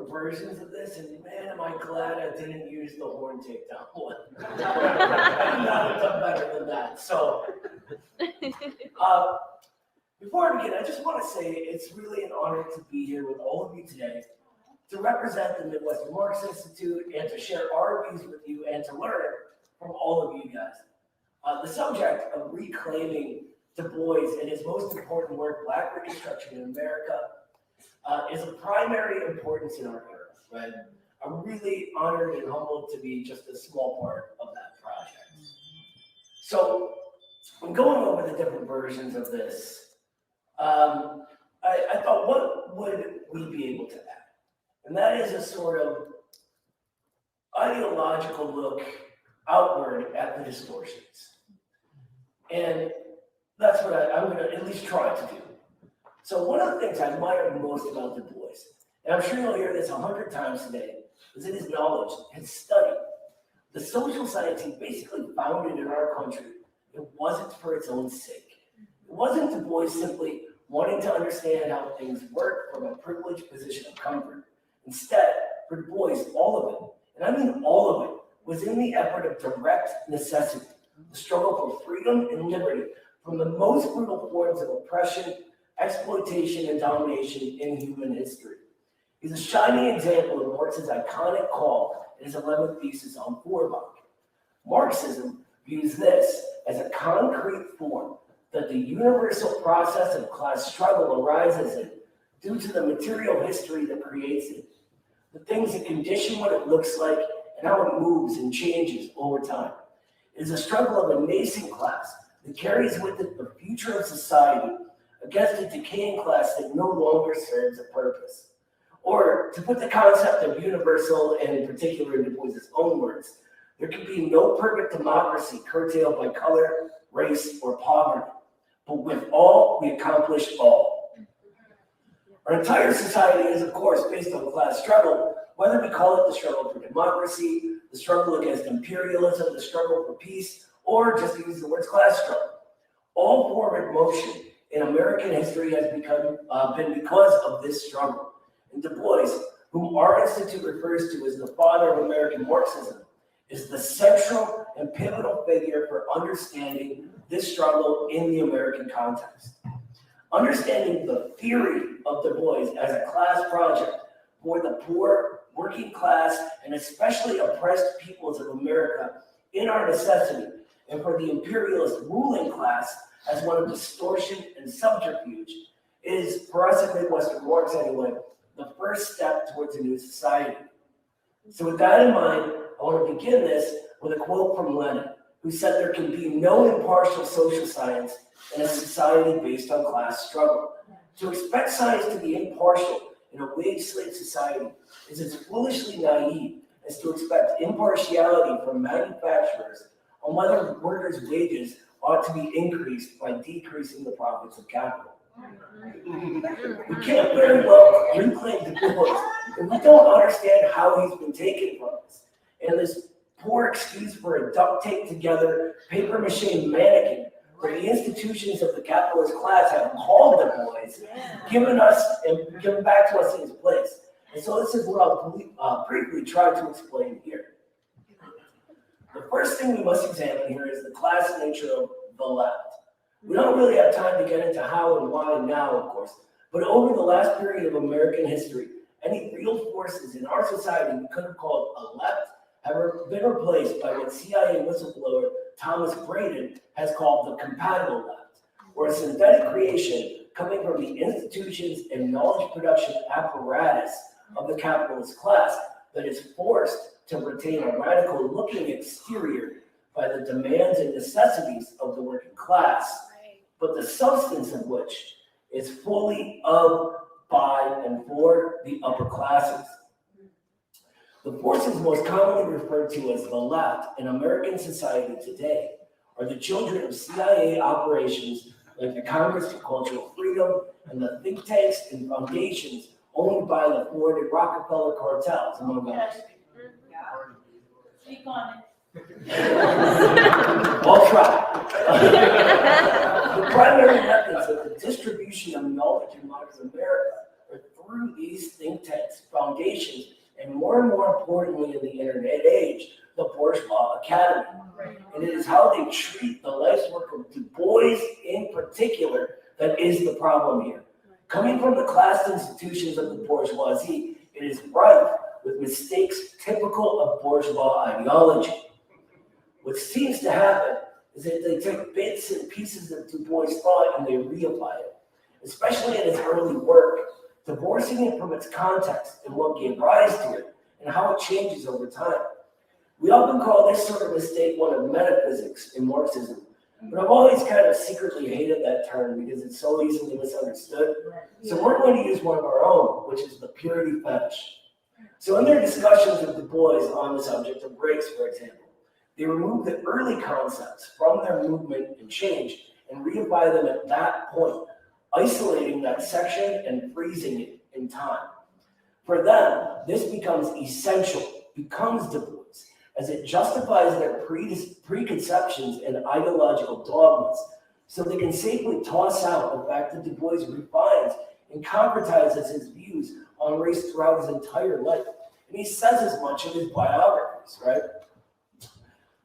different versions of this, and man, am I glad I didn't use the horn takedown one. I would have done better than that. So, before I begin, I just want to say it's really an honor to be here with all of you today to represent the Midwestern Marx Institute and to share our views with you and to learn from all of you guys. The subject of reclaiming Du Bois and his most important work, Black Reconstruction in America, is of primary importance in our era, right? I'm really honored and humbled to be just a small part of that project. So, I'm going over the different versions of this. I thought, what would we be able to add? And that is a sort of ideological look outward at the distortions. And that's what I'm going to at least try to do. So one of the things I admire most about Du Bois, and I'm sure you'll hear this 100 times today, is in his knowledge, his study. The social science he basically founded in our country, it wasn't for its own sake. It wasn't Du Bois simply wanting to understand how things work from a privileged position of comfort. Instead, for Du Bois, all of it, and I mean all of it, was in the effort of direct necessity, the struggle for freedom and liberty from the most brutal forms of oppression, exploitation, and domination in human history. He's a shining example of Marx's iconic call in his 11th thesis on Feuerbach. Marxism views this as a concrete form that the universal process of class struggle arises in due to the material history that creates it, the things that condition what it looks like and how it moves and changes over time. It is a struggle of a nascent class that carries with it the future of society against a decaying class that no longer serves a purpose. Or, to put the concept of universal, and in particular in Du Bois' own words, there can be no perfect democracy curtailed by color, race, or poverty. But with all, we accomplish all. Our entire society is, of course, based on class struggle, whether we call it the struggle for democracy, the struggle against imperialism, the struggle for peace, or just use the words class struggle. All forward motion in American history has been because of this struggle. And Du Bois, whom our institute refers to as the father of American Marxism, is the central and pivotal figure for understanding this struggle in the American context. Understanding the theory of Du Bois as a class project for the poor, working class, and especially oppressed peoples of America in our necessity, and for the imperialist ruling class as one of distortion and subterfuge, is, for us at Midwestern Marx anyway, the first step towards a new society. So with that in mind, I want to begin this with a quote from Lenin, who said there can be no impartial social science in a society based on class struggle. To expect science to be impartial in a wage-slave society is as foolishly naive as to expect impartiality from manufacturers on whether workers' wages ought to be increased by decreasing the profits of capital. We can't very well reclaim Du Bois if we don't understand how he's been taken from us. And this poor excuse for a duct tape together paper mache mannequin where the institutions of the capitalist class have called Du Bois, given back to us in his place. And so this is what I'll briefly try to explain here. The first thing we must examine here is the class nature of the left. We don't really have time to get into how and why now, of course, but over the last period of American history, any real forces in our society we could have called a left have been replaced by what CIA whistleblower Thomas Braden has called the compatible left, or a synthetic creation coming from the institutions and knowledge production apparatus of the capitalist class that is forced to retain a radical-looking exterior by the demands and necessities of the working class, but the substance of which is fully of, by, and for the upper classes. The forces most commonly referred to as the left in American society today are the children of CIA operations like the Congress for Cultural Freedom and the think tanks and foundations owned by the Ford and Rockefeller cartels, among others. Speak on it. I'll try. The primary methods of the distribution of knowledge in modern America are through these think tanks, foundations, foundations, and more importantly in the internet age, the bourgeois academy. And it is how they treat the life's work of Du Bois in particular that is the problem here. Coming from the class institutions of the bourgeoisie, it is rife with mistakes typical of bourgeois ideology. What seems to happen is that they take bits and pieces of Du Bois' thought and they reapply it, especially in his early work, divorcing it from its context and what gave rise to it, and how it changes over time. We often call this sort of mistake one of metaphysics in Marxism, but I've always kind of secretly hated that term because it's so easily misunderstood. So we're going to use one of our own, which is the Purity Fetish. So in their discussions of Du Bois on the subject of race, for example, they remove the early concepts from their movement and change and reapply them at that point, isolating that section and freezing it in time. For them, this becomes essential, becomes Du Bois, as it justifies their preconceptions and ideological dogmas, so they can safely toss out the fact that Du Bois refines and concretizes his views on race throughout his entire life. And he says as much in his biographies, right?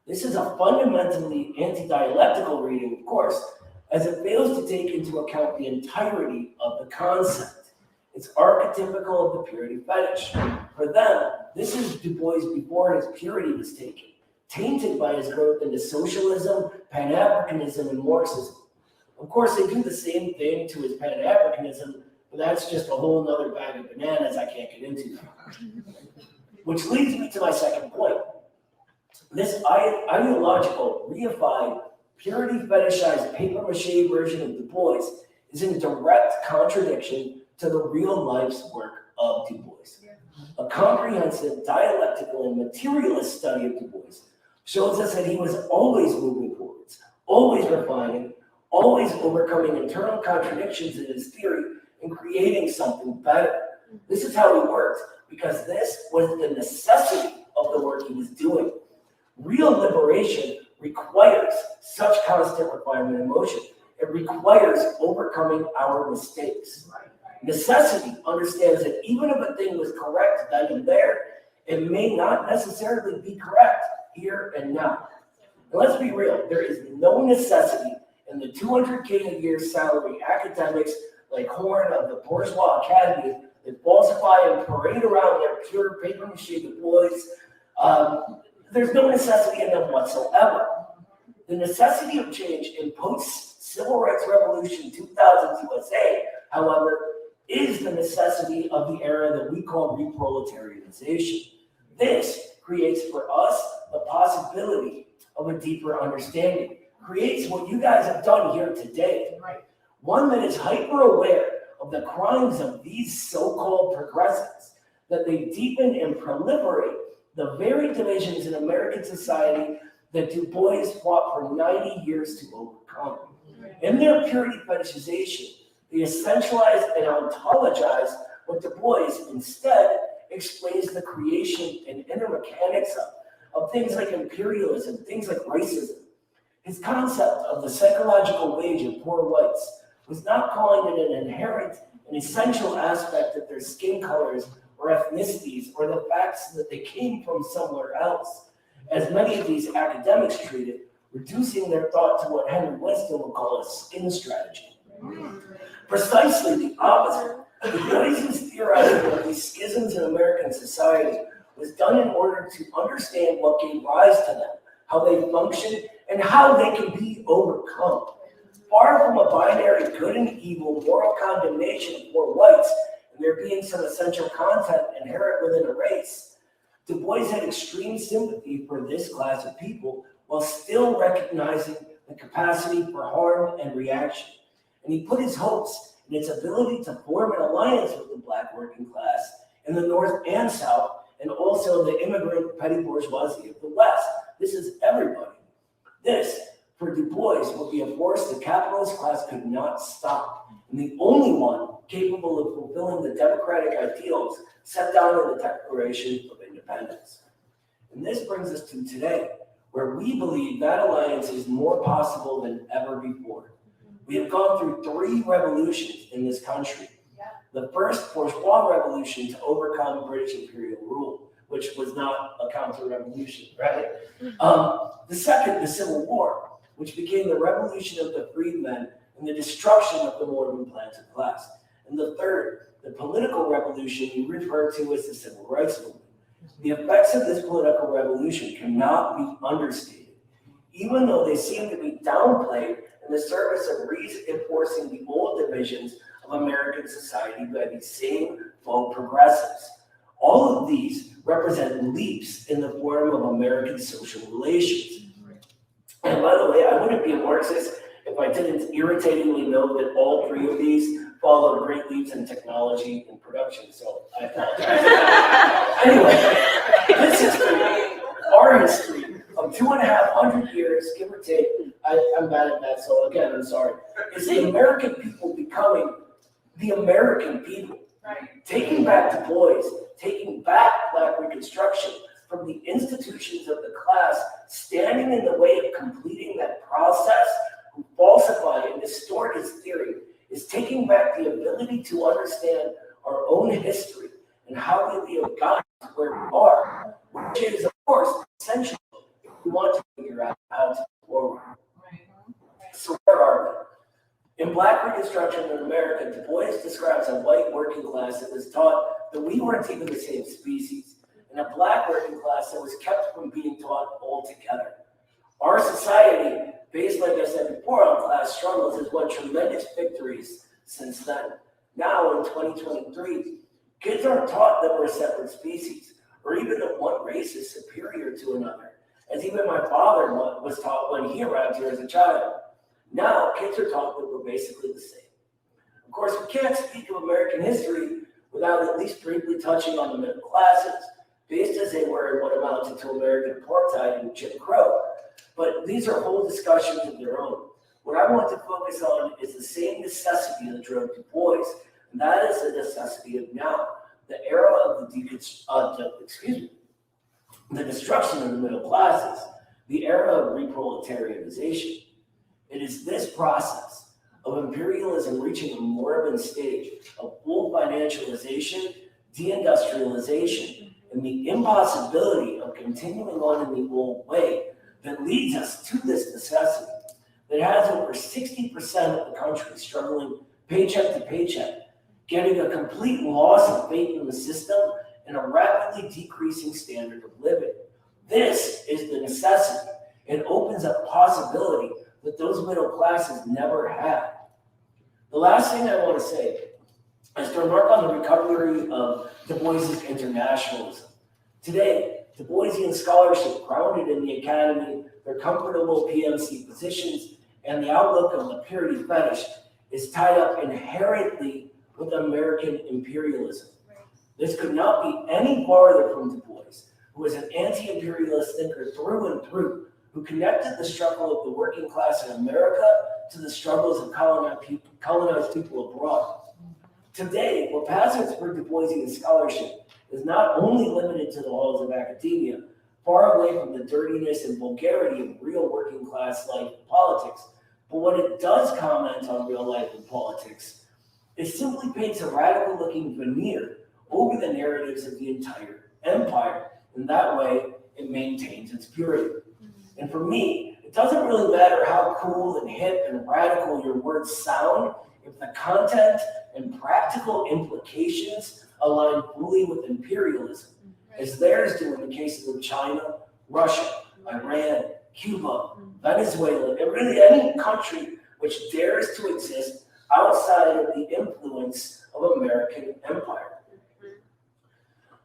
This is a fundamentally anti-dialectical reading, of course, as it fails to take into account the entirety of the concept. It's archetypical of the Purity Fetish. For them, this is Du Bois before his purity was taken, tainted by his growth into socialism, Pan-Africanism, and Marxism. Of course, they do the same thing to his Pan-Africanism, but that's just a whole other bag of bananas I can't get into now. Which leads me to my second point. This ideological, reified, purity fetishized papier-mâché version of Du Bois is in direct contradiction to the real life's work of Du Bois. A comprehensive, dialectical, and materialist study of Du Bois shows us that he was always moving forwards, always refining, always overcoming internal contradictions in his theory and creating something better. This is how he worked, because this was the necessity of the work he was doing. Real liberation requires such constant refinement and motion. It requires overcoming our mistakes. Necessity understands that even if a thing was correct then and there, it may not necessarily be correct here and now. And let's be real, there is no necessity in the $200K a year salary academics like Horn of the Bourgeois Academy that falsify and parade around their pure papier-mâché Du Bois. There's no necessity in them whatsoever. The necessity of change in post-Civil Rights Revolution 2000 USA, however, is the necessity of the era that we call Reproletarianization. This creates for us the possibility of a deeper understanding, creates what you guys have done here today, one that is hyper-aware of the crimes of these so-called progressives, that they deepen and proliferate the very divisions in American society that Du Bois fought for 90 years to overcome. In their purity fetishization, they essentialize and ontologize what Du Bois instead explains the creation and inner mechanics of things like imperialism, things like racism. His concept of the psychological wage of poor whites was not calling it an inherent and essential aspect of their skin colors or ethnicities or the facts that they came from somewhere else, as many of these academics treated, reducing their thought to what Henry Winston would call a skin strategy. Precisely the opposite. Du Bois's theorizing of these schisms in American society was done in order to understand what gave rise to them, how they function, and how they can be overcome. Far from a binary good and evil moral condemnation for whites and there being some essential content inherent within a race, Du Bois had extreme sympathy for this class of people while still recognizing the capacity for harm and reaction. And he put his hopes in its ability to form an alliance with the Black working class in the North and South, and also the immigrant petty bourgeoisie of the West. This is everybody. This, for Du Bois, would be a force the capitalist class could not stop, and the only one capable of fulfilling the democratic ideals set down in the Declaration of Independence. And this brings us to today, where we believe that alliance is more possible than ever before. We have gone through 3 revolutions in this country. the first bourgeois revolution to overcome British imperial rule, which was not a counter-revolution, right? The second, the Civil War, which became the revolution of the freedmen and the destruction of the Mormon planter class. And the third, the political revolution we refer to as the Civil Rights Movement. The effects of this political revolution cannot be understated, even though they seem to be downplayed in the service of reinforcing the old divisions of American society by these same faux progressives. All of these represent leaps in the form of American social relations. And by the way, I wouldn't be a Marxist if I didn't irritatingly know that all three of these followed great leaps in technology and production, so I apologize. Anyway, this history, our history of 250 years, give or take, I'm bad at that, so again, I'm sorry, is the American people becoming the American people. Right. Taking back Du Bois, taking back Black Reconstruction from the institutions of the class, standing in the way of completing that process, who falsify and distort his theory, is taking back the ability to understand our own history and how we have gotten to where we are, which is, of course, essential if we want to figure out how to move forward. So where are we? In Black Reconstruction in America, Du Bois describes a white working class that was taught that we weren't even the same species, and a Black working class that was kept from being taught altogether. Our society, based, like I said before, on class struggles, has won tremendous victories since then. Now, in 2023, kids aren't taught that we're a separate species, or even that one race is superior to another, as even my father was taught when he arrived here as a child. Now, kids are taught that we're basically the same. Of course, we can't speak of American history without at least briefly touching on the middle classes, based as they were in what amounted to American apartheid and Jim Crow. But these are whole discussions of their own. What I want to focus on is the same necessity that drove Du Bois, and that is the necessity of now, the era of the destruction of the middle classes, the era of reproletarianization. It is this process of imperialism reaching a moribund stage of full financialization, deindustrialization, and the impossibility of continuing on in the old way that leads us to this necessity that has over 60% of the country struggling paycheck to paycheck, getting a complete loss of faith in the system and a rapidly decreasing standard of living. This is the necessity. It opens up possibility that those middle classes never had. The last thing I want to say is to remark on the recovery of Du Bois's internationalism. Today, Du Boisian scholarship grounded in the academy, their comfortable PMC positions, and the outlook of the Purity Fetish is tied up inherently with American imperialism. This could not be any farther from Du Bois, who was an anti-imperialist thinker through and through, who connected the struggle of the working class in America to the struggles of colonized people abroad. Today, what passes for Du Boisian scholarship is not only limited to the halls of academia, far away from the dirtiness and vulgarity of real working class life and politics, but when it does comment on real life and politics, it simply paints a radical looking veneer over the narratives of the entire empire. In that way, it maintains its purity. And for me, it doesn't really matter how cool and hip and radical your words sound if the content and practical implications align fully with imperialism, as theirs do in the cases of China, Russia, Iran, Cuba, Venezuela, and really any country which dares to exist outside of the influence of American empire.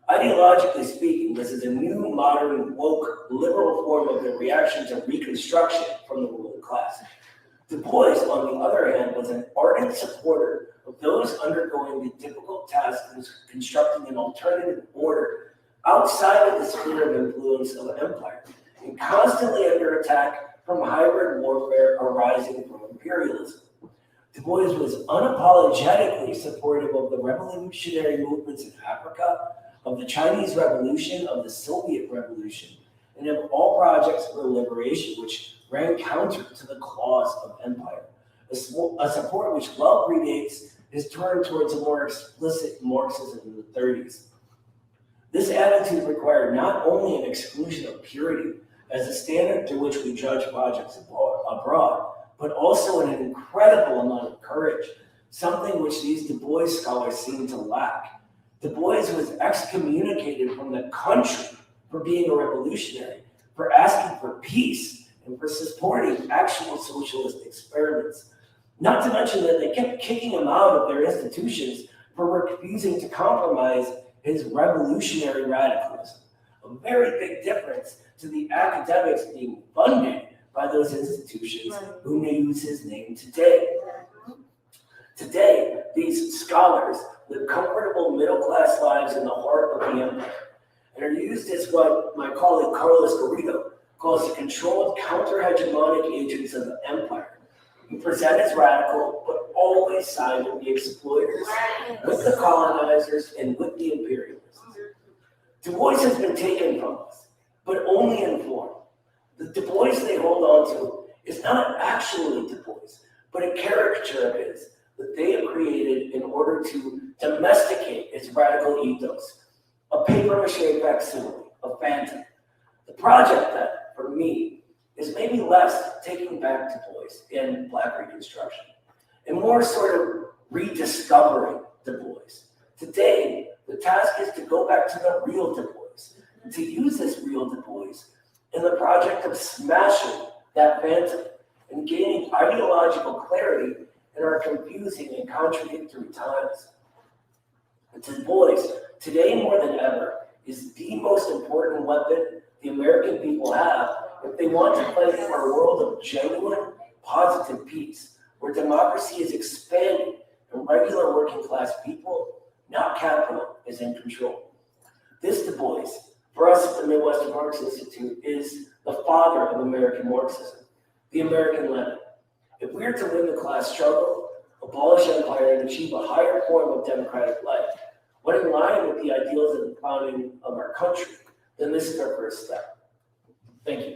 Ideologically speaking, this is a new, modern, woke, liberal form of the reaction to Reconstruction from the ruling class. Du Bois, on the other hand, was an ardent supporter of those undergoing the difficult task of constructing an alternative order outside of the sphere of influence of empire, and constantly under attack from hybrid warfare arising from imperialism. Du Bois was unapologetically supportive of the revolutionary movements in Africa, of the Chinese Revolution, of the Soviet Revolution, and of all projects for liberation which ran counter to the cause of empire, a support which well predates his turn towards a more explicit Marxism in the 30s. This attitude required not only an exclusion of purity as a standard to which we judge projects abroad, but also an incredible amount of courage, something which these Du Bois scholars seem to lack. Du Bois was excommunicated from the country for being a revolutionary, for asking for peace, and for supporting actual socialist experiments. Not to mention that they kept kicking him out of their institutions for refusing to compromise his revolutionary radicalism. A very big difference to the academics being funded by those institutions who use his name today. Today, these scholars live comfortable middle-class lives in the heart of the empire and are used as what my colleague Carlos Garrido calls the controlled counter-hegemonic agents of the empire, who present as radical but always side with the exploiters, with the colonizers, and with the imperialists. Du Bois has been taken from us, but only in form. The Du Bois they hold on to is not actually Du Bois, but a caricature of his that they have created in order to domesticate its radical ethos, a papier-mâché facsimile, a phantom. The project that, for me, is maybe less taking back Du Bois in Black Reconstruction, and more sort of rediscovering Du Bois. Today, the task is to go back to the real Du Bois, and to use this real Du Bois in the project of smashing that phantom and gaining ideological clarity in our confusing and contradictory times. And Du Bois, today more than ever, is the most important weapon the American people have if they want to fight for a world of genuine, positive peace, where democracy is expanding and regular working class people, not capital, is in control. This Du Bois, for us at the Midwestern Marx Institute, is the father of American Marxism, the American Lenin. If we are to win the class struggle, abolish empire, and achieve a higher form of democratic life, what in line with the ideals of the founding of our country, then this is our first step. Thank you.